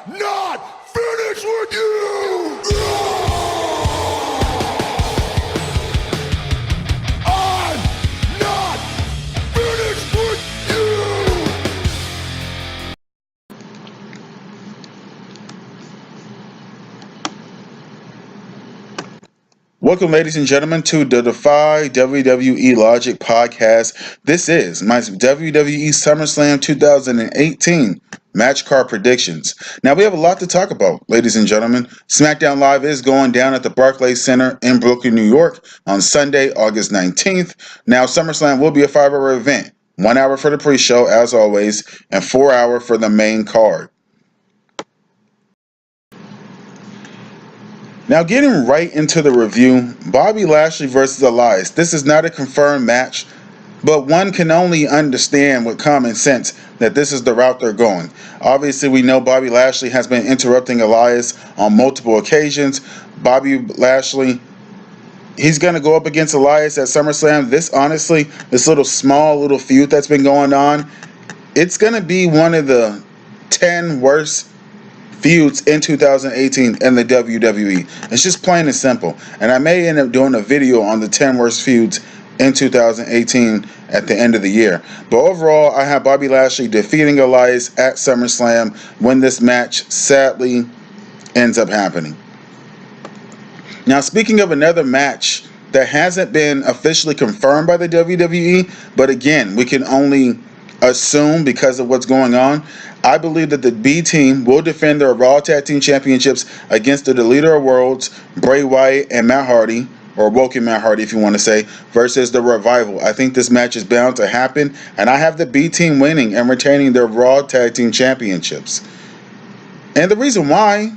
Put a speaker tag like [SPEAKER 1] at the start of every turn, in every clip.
[SPEAKER 1] not finished with you! I'm not finished with you!
[SPEAKER 2] Welcome, ladies and gentlemen, to the Defy WWE Logic podcast. This is my WWE SummerSlam 2018 match card predictions. Now, we have a lot to talk about, ladies and gentlemen. SmackDown Live is going down at the Barclays Center in Brooklyn, New York on Sunday, August 19th. Now, SummerSlam will be a 5-hour event. 1 hour for the pre-show, as always, and 4 hours for the main card. Now, getting right into the review, Bobby Lashley versus Elias. This is not a confirmed match, but one can only understand with common sense that this is the route they're going. Obviously, we know Bobby Lashley has been interrupting Elias on multiple occasions. Bobby Lashley, he's going to go up against Elias at SummerSlam. This little small feud that's been going on, it's going to be one of the 10 worst feuds in 2018 in the WWE. It's just plain and simple. And I may end up doing a video on the 10 worst feuds in 2018 at the end of the year. But overall, I have Bobby Lashley defeating Elias at SummerSlam when this match sadly ends up happening. Now, speaking of another match that hasn't been officially confirmed by the WWE, but again, we can only assume because of what's going on, I believe that the B team will defend their Raw Tag Team Championships against the Leader of Worlds, Bray Wyatt and Matt Hardy, or Woken Matt Hardy if you want to say, versus the Revival. I think this match is bound to happen, and I have the B team winning and retaining their Raw Tag Team Championships. And the reason why,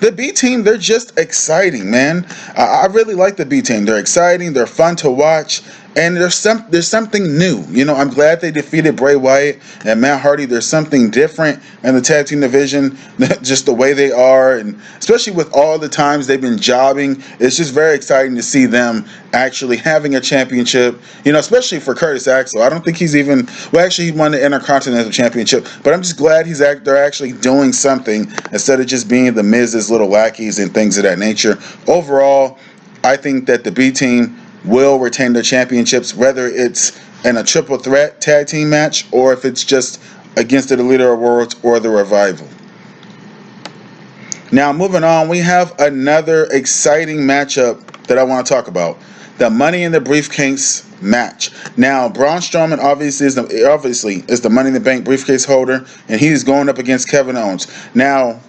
[SPEAKER 2] the B team, they're just exciting, man. I really like the B team. They're exciting, they're fun to watch, and there's something new. You know, I'm glad they defeated Bray Wyatt and Matt Hardy. There's something different in the tag team division, just the way they are, and especially with all the times they've been jobbing, it's just very exciting to see them actually having a championship. You know, especially for Curtis Axel. I don't think he's even, well, actually he won the Intercontinental Championship, but I'm just glad they're actually doing something instead of just being the Miz's little lackeys and things of that nature. Overall, I think that the B team will retain their championships, whether it's in a triple threat tag team match or if it's just against the Leader of Worlds or the Revival. Now, moving on, we have another exciting matchup that I want to talk about. The Money in the Briefcase match. Now, Braun Strowman obviously is the Money in the Bank briefcase holder, and he's going up against Kevin Owens. Now,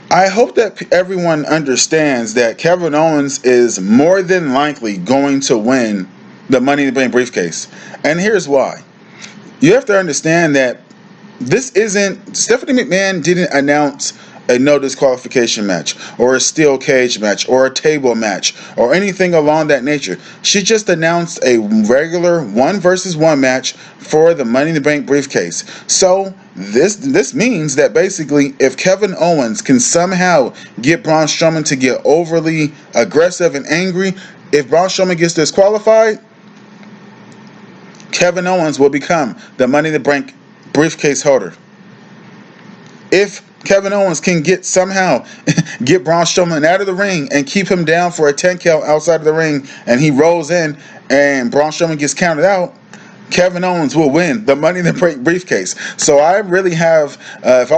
[SPEAKER 2] I hope that everyone understands that Kevin Owens is more than likely going to win the Money in the Bank briefcase. And here's why. You have to understand that Stephanie McMahon didn't announce a no disqualification match or a steel cage match or a table match or anything along that nature. She just announced a regular 1-versus-1 match for the Money in the Bank briefcase. So this means that basically if Kevin Owens can somehow get Braun Strowman to get overly aggressive and angry, if Braun Strowman gets disqualified, Kevin Owens will become the Money in the Bank briefcase holder. If Kevin Owens can somehow get Braun Strowman out of the ring and keep him down for a 10 count outside of the ring, and he rolls in and Braun Strowman gets counted out, Kevin Owens will win the Money in the Bank briefcase. So I really have, if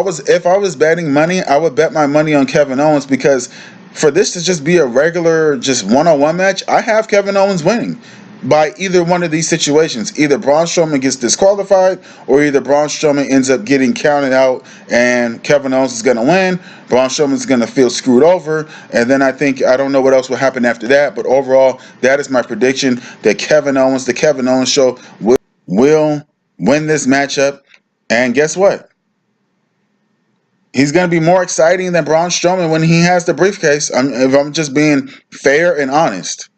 [SPEAKER 2] I was betting money, I would bet my money on Kevin Owens, because for this to just be a regular, just one-on-one match, I have Kevin Owens winning by either one of these situations. Either Braun Strowman gets disqualified, or either Braun Strowman ends up getting counted out and Kevin Owens is going to win. Braun Strowman is going to feel screwed over, and then I don't know what else will happen after that, but overall, that is my prediction, that the Kevin Owens show will win this matchup. And guess what? He's going to be more exciting than Braun Strowman when he has the briefcase, if I'm just being fair and honest.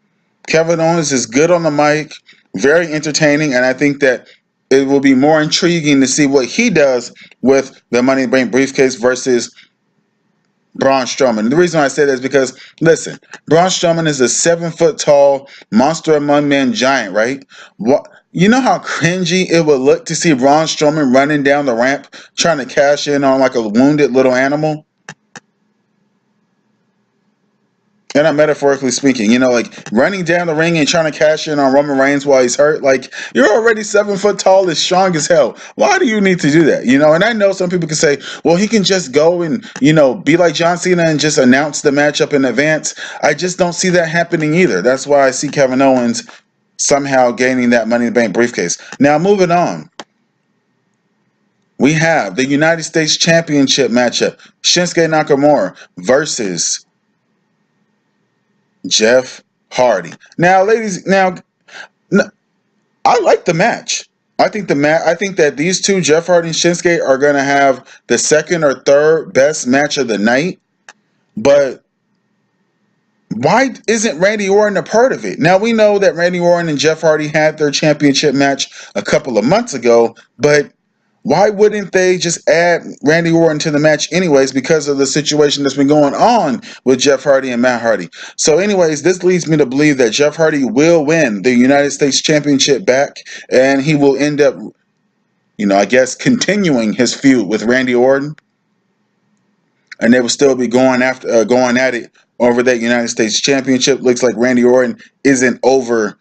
[SPEAKER 2] Kevin Owens is good on the mic, very entertaining, and I think that it will be more intriguing to see what he does with the Money in the Bank briefcase versus Braun Strowman. And the reason I say that is because, listen, Braun Strowman is a 7-foot tall monster among men giant, right? You know how cringy it would look to see Braun Strowman running down the ramp trying to cash in on like a wounded little animal? And I'm metaphorically speaking, like running down the ring and trying to cash in on Roman Reigns while he's hurt. Like, you're already 7 foot tall and strong as hell. Why do you need to do that? And I know some people can say, well, he can just go and, be like John Cena and just announce the matchup in advance. I just don't see that happening either. That's why I see Kevin Owens somehow gaining that Money in the Bank briefcase. Now, moving on. We have the United States Championship matchup. Shinsuke Nakamura versus Jeff Hardy. Now, ladies, I like the match. I think that these two, Jeff Hardy and Shinsuke, are going to have the second or third best match of the night. But why isn't Randy Orton a part of it? Now, we know that Randy Orton and Jeff Hardy had their championship match a couple of months ago, but why wouldn't they just add Randy Orton to the match anyways, because of the situation that's been going on with Jeff Hardy and Matt Hardy? So anyways, this leads me to believe that Jeff Hardy will win the United States Championship back, and he will end up, I guess, continuing his feud with Randy Orton, and they will still be going at it over that United States Championship. Looks like Randy Orton isn't over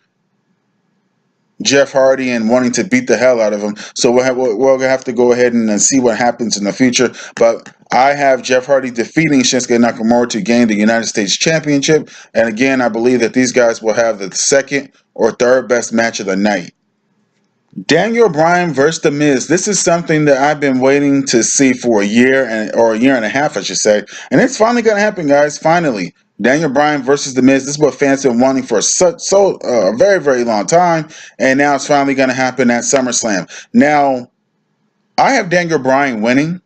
[SPEAKER 2] Jeff Hardy and wanting to beat the hell out of him. So we're going to have to go ahead and see what happens in the future. But I have Jeff Hardy defeating Shinsuke Nakamura to gain the United States Championship. And again, I believe that these guys will have the second or third best match of the night. Daniel Bryan versus The Miz. This is something that I've been waiting to see for a year or a year and a half, I should say. And it's finally going to happen, guys. Finally. Daniel Bryan versus The Miz. This is what fans have been wanting for a very, very long time. And now it's finally going to happen at SummerSlam. Now, I have Daniel Bryan winning.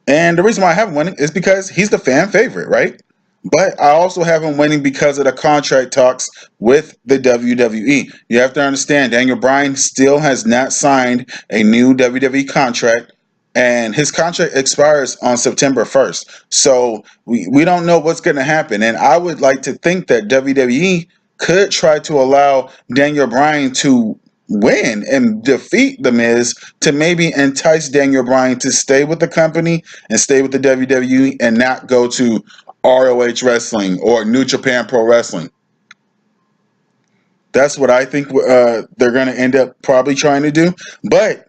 [SPEAKER 2] And the reason why I have him winning is because he's the fan favorite, right? But I also have him winning because of the contract talks with the WWE. You have to understand, Daniel Bryan still has not signed a new WWE contract, and his contract expires on September 1st. So we don't know what's going to happen. And I would like to think that WWE could try to allow Daniel Bryan to win and defeat The Miz to maybe entice Daniel Bryan to stay with the company and stay with the WWE and not go to ROH Wrestling or New Japan Pro Wrestling. That's what I think they're going to end up probably trying to do. But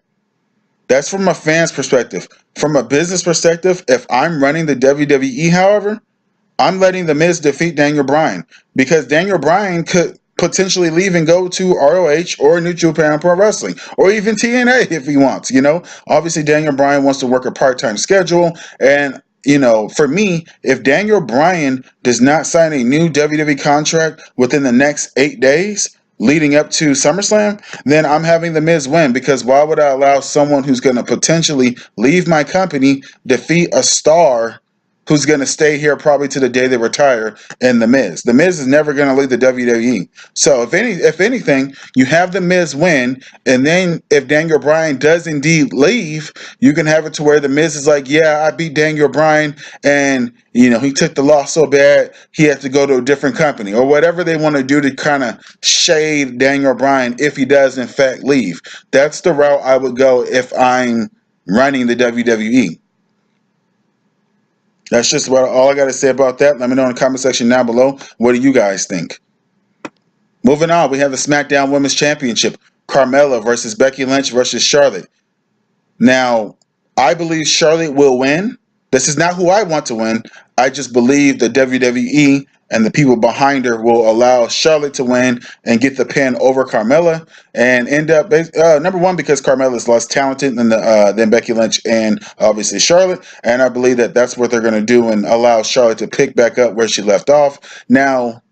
[SPEAKER 2] that's from a fan's perspective. From a business perspective, if I'm running the WWE, however, I'm letting The Miz defeat Daniel Bryan, because Daniel Bryan could potentially leave and go to ROH or New Japan Pro Wrestling or even TNA if he wants. Obviously Daniel Bryan wants to work a part-time schedule, and for me, if Daniel Bryan does not sign a new WWE contract within the next 8 days leading up to SummerSlam, then I'm having The Miz win, because why would I allow someone who's going to potentially leave my company defeat a star who's going to stay here probably to the day they retire in The Miz? The Miz is never going to leave the WWE. So if anything, you have The Miz win, and then if Daniel Bryan does indeed leave, you can have it to where The Miz is like, yeah, I beat Daniel Bryan, and he took the loss so bad he had to go to a different company, or whatever they want to do to kind of shade Daniel Bryan if he does in fact leave. That's the route I would go if I'm running the WWE. That's just about all I got to say about that. Let me know in the comment section down below. What do you guys think? Moving on, we have the SmackDown Women's Championship. Carmella versus Becky Lynch versus Charlotte. Now, I believe Charlotte will win. This is not who I want to win. I just believe the WWE and the people behind her will allow Charlotte to win and get the pin over Carmella, and end up number one, because Carmella is less talented than Becky Lynch and obviously Charlotte, and I believe that that's what they're going to do and allow Charlotte to pick back up where she left off. Now,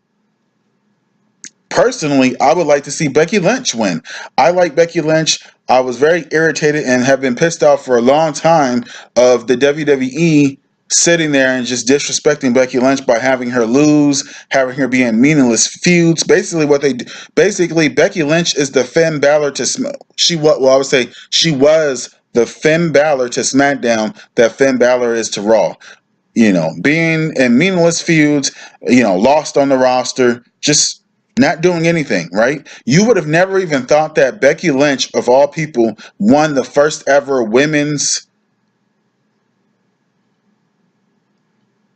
[SPEAKER 2] personally, I would like to see Becky Lynch win. I like Becky Lynch. I was very irritated and have been pissed off for a long time of the WWE sitting there and just disrespecting Becky Lynch by having her lose, having her be in meaningless feuds. Basically, Becky Lynch is the Finn Balor to she was the Finn Balor to SmackDown that Finn Balor is to Raw. Being in meaningless feuds, lost on the roster, just not doing anything, right? You would have never even thought that Becky Lynch, of all people, won the first ever women's.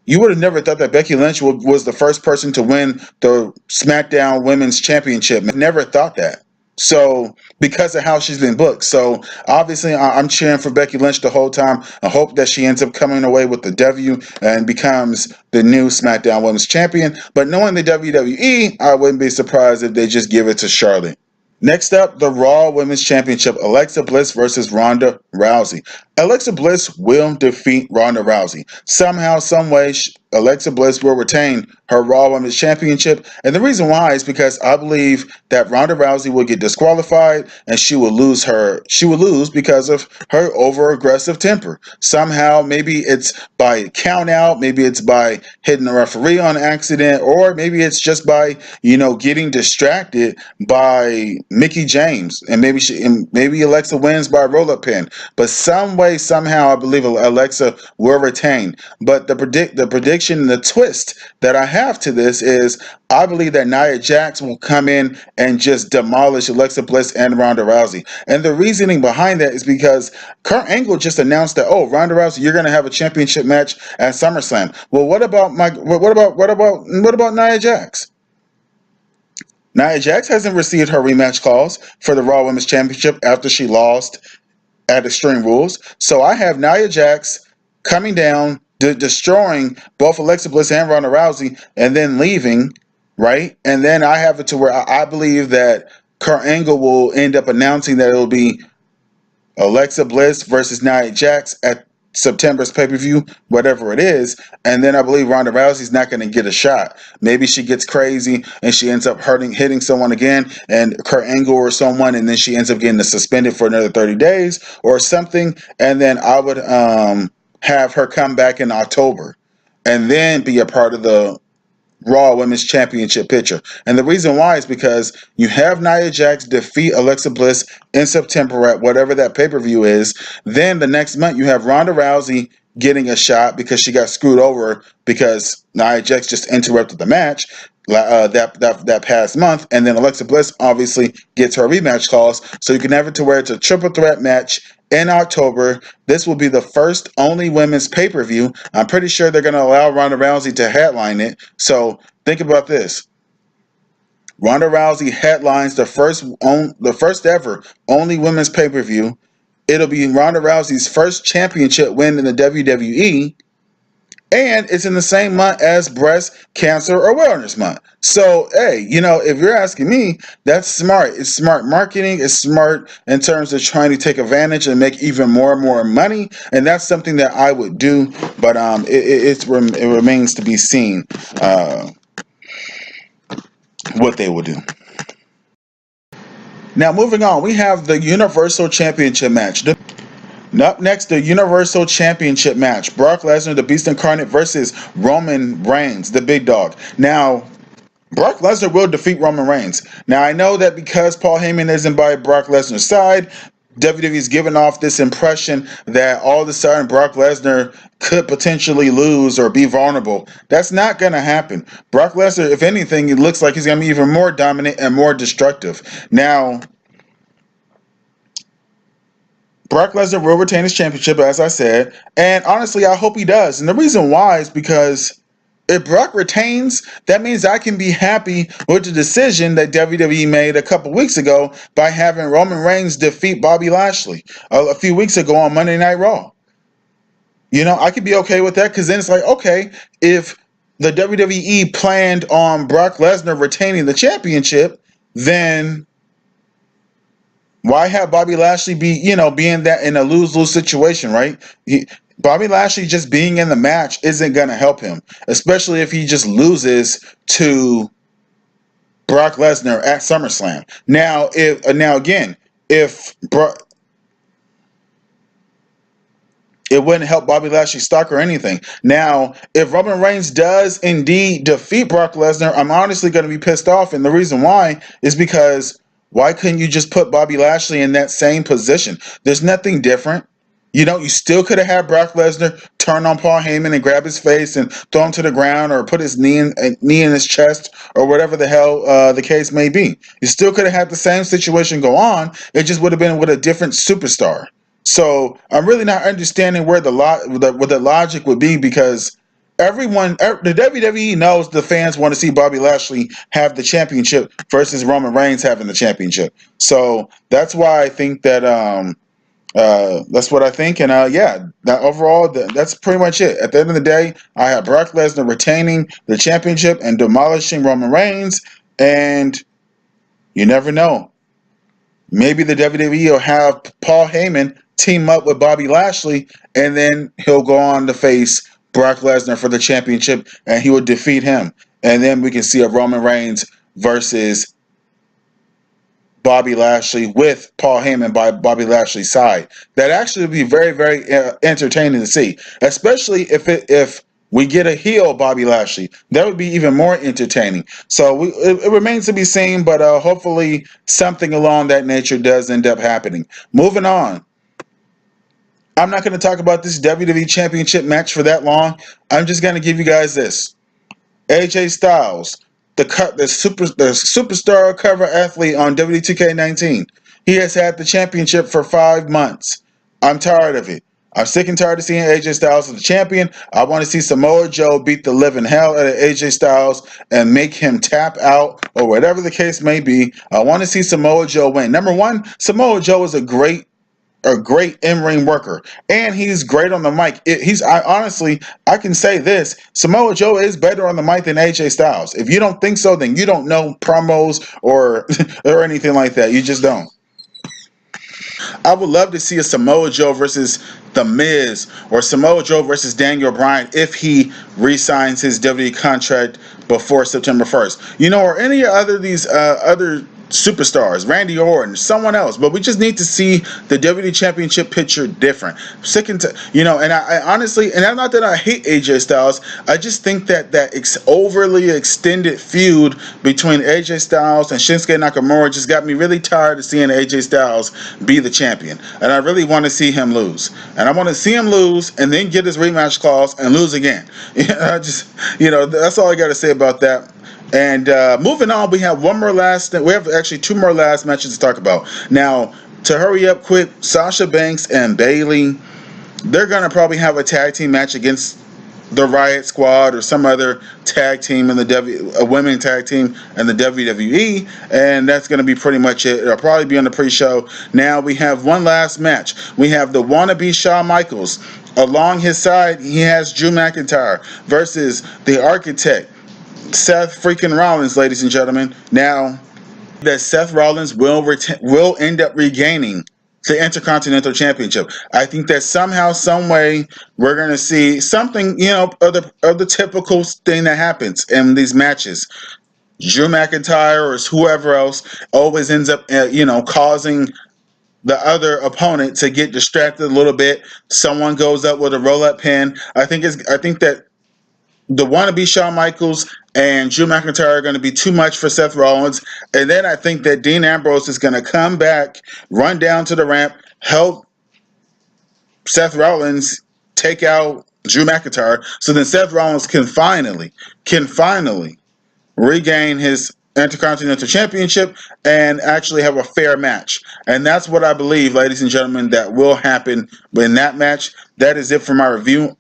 [SPEAKER 2] You would have never thought that Becky Lynch was the first person to win the SmackDown Women's Championship. Never thought that. So, because of how she's been booked. So, obviously, I'm cheering for Becky Lynch the whole time. I hope that she ends up coming away with the W and becomes the new SmackDown Women's Champion. But knowing the WWE, I wouldn't be surprised if they just give it to Charlotte. Next up, the Raw Women's Championship, Alexa Bliss versus Ronda Rousey. Alexa Bliss will defeat Ronda Rousey. Somehow, some way, Alexa Bliss will retain her Raw Women's Championship. And the reason why is because I believe that Ronda Rousey will get disqualified and she will lose because of her over-aggressive temper. Somehow, maybe it's by count out, maybe it's by hitting the referee on accident, or maybe it's just by, getting distracted by Mickie James. And maybe Alexa wins by a roll-up pin. But some way, somehow, I believe Alexa will retain. But the prediction, the twist that I have to this is I believe that Nia Jax will come in and just demolish Alexa Bliss and Ronda Rousey. And the reasoning behind that is because Kurt Angle just announced that, Ronda Rousey, you're going to have a championship match at SummerSlam. Well, what about Nia Jax? Nia Jax hasn't received her rematch calls for the Raw Women's Championship after she lost at Extreme Rules. So I have Nia Jax coming down, destroying both Alexa Bliss and Ronda Rousey, and then leaving, right? And then I have it to where I believe that Kurt Angle will end up announcing that it'll be Alexa Bliss versus Nia Jax at September's pay-per-view, whatever it is, and then I believe Ronda Rousey's not going to get a shot. Maybe she gets crazy and she ends up hitting someone again, and Kurt Angle or someone, and then she ends up getting suspended for another 30 days or something, and then I would have her come back in October and then be a part of the Raw Women's Championship picture. And the reason why is because you have Nia Jax defeat Alexa Bliss in September at whatever that pay-per-view is. Then the next month you have Ronda Rousey getting a shot because she got screwed over because Nia Jax just interrupted the match that past month. And then Alexa Bliss obviously gets her rematch calls. So you can have it to where it's a triple threat match in October. This will be the first only women's pay-per-view. I'm pretty sure they're going to allow Ronda Rousey to headline it. So think about this. Ronda Rousey headlines the first ever only women's pay-per-view. It'll be Ronda Rousey's first championship win in the WWE. And it's in the same month as Breast Cancer Awareness Month. So, hey, if you're asking me, that's smart. It's smart marketing. It's smart in terms of trying to take advantage and make even more and more money. And that's something that I would do. But it remains to be seen what they will do. Now, moving on, we have the Universal Championship match. Up next, the Universal Championship match. Brock Lesnar, the Beast Incarnate, versus Roman Reigns, the Big Dog. Now, Brock Lesnar will defeat Roman Reigns. Now, I know that because Paul Heyman isn't by Brock Lesnar's side, WWE's given off this impression that all of a sudden Brock Lesnar could potentially lose or be vulnerable. That's not going to happen. Brock Lesnar, if anything, it looks like he's going to be even more dominant and more destructive. Now, Brock Lesnar will retain his championship, as I said, and honestly, I hope he does. And the reason why is because if Brock retains, that means I can be happy with the decision that WWE made a couple weeks ago by having Roman Reigns defeat Bobby Lashley a few weeks ago on Monday Night Raw. I could be okay with that because then it's like, okay, if the WWE planned on Brock Lesnar retaining the championship, then why have Bobby Lashley being that in a lose-lose situation, right? Bobby Lashley just being in the match isn't going to help him, especially if he just loses to Brock Lesnar at SummerSlam. Now, it wouldn't help Bobby Lashley's stock or anything. Now, if Roman Reigns does indeed defeat Brock Lesnar, I'm honestly going to be pissed off, and the reason why is because why couldn't you just put Bobby Lashley in that same position? There's nothing different. You still could have had Brock Lesnar turn on Paul Heyman and grab his face and throw him to the ground, or put his knee in his chest, or whatever the hell the case may be. You still could have had the same situation go on. It just would have been with a different superstar. So I'm really not understanding where what the logic would be, because the WWE knows the fans want to see Bobby Lashley have the championship versus Roman Reigns having the championship. So that's why I think that that's what I think, and yeah, that overall, that's pretty much it. At the end of the day, I have Brock Lesnar retaining the championship and demolishing Roman Reigns, and you never know. Maybe the WWE will have Paul Heyman team up with Bobby Lashley, and then he'll go on to face Brock Lesnar for the championship, and he will defeat him, and then we can see a Roman Reigns versus Bobby Lashley with Paul Heyman by Bobby Lashley's side. That actually would be very, very entertaining to see, especially if we get a heel Bobby Lashley. That would be even more entertaining. So it remains to be seen, but hopefully something along that nature does end up happening. Moving on. I'm not going to talk about this WWE Championship match for that long. I'm just going to give you guys this. AJ Styles, the superstar cover athlete on WWE 2K19. He has had the championship for 5 months. I'm tired of it. I'm sick and tired of seeing AJ Styles as the champion. I want to see Samoa Joe beat the living hell out of AJ Styles and make him tap out, or whatever the case may be. I want to see Samoa Joe win. Number one, Samoa Joe is a great in-ring worker, and he's great on the mic. I can say this: Samoa Joe is better on the mic than AJ Styles. If you don't think so, then you don't know promos or or anything like that. You just don't. I would love to see a Samoa Joe versus The Miz, or Samoa Joe versus Daniel Bryan if he re-signs his WWE contract before September 1st. Or any other other superstars, Randy Orton, someone else. But we just need to see the WWE Championship picture different. Sick and and I honestly, and not that I hate AJ Styles, I just think that overly extended feud between AJ Styles and Shinsuke Nakamura just got me really tired of seeing AJ Styles be the champion. And I really want to see him lose. And I want to see him lose and then get his rematch clause and lose again. That's all I got to say about that. And moving on, we have actually 2 more last matches to talk about. Now, to hurry up quick, Sasha Banks and Bayley, they're going to probably have a tag team match against the Riot Squad or some other tag team in a women tag team in the WWE, and that's going to be pretty much it. It'll probably be on the pre-show. Now we have one last match. We have the wannabe Shawn Michaels. Along his side, he has Drew McIntyre versus the Architect, Seth freaking Rollins, ladies and gentlemen. Now, that Seth Rollins will end up regaining the Intercontinental Championship. I think that somehow, some way, we're going to see something, of the typical thing that happens in these matches. Drew McIntyre or whoever else always ends up, causing the other opponent to get distracted a little bit. Someone goes up with a roll-up pin. I think that the wannabe Shawn Michaels and Drew McIntyre are going to be too much for Seth Rollins. And then I think that Dean Ambrose is going to come back, run down to the ramp, help Seth Rollins take out Drew McIntyre. So then Seth Rollins can finally regain his Intercontinental Championship and actually have a fair match. And that's what I believe, ladies and gentlemen, that will happen in that match. That is it for my review.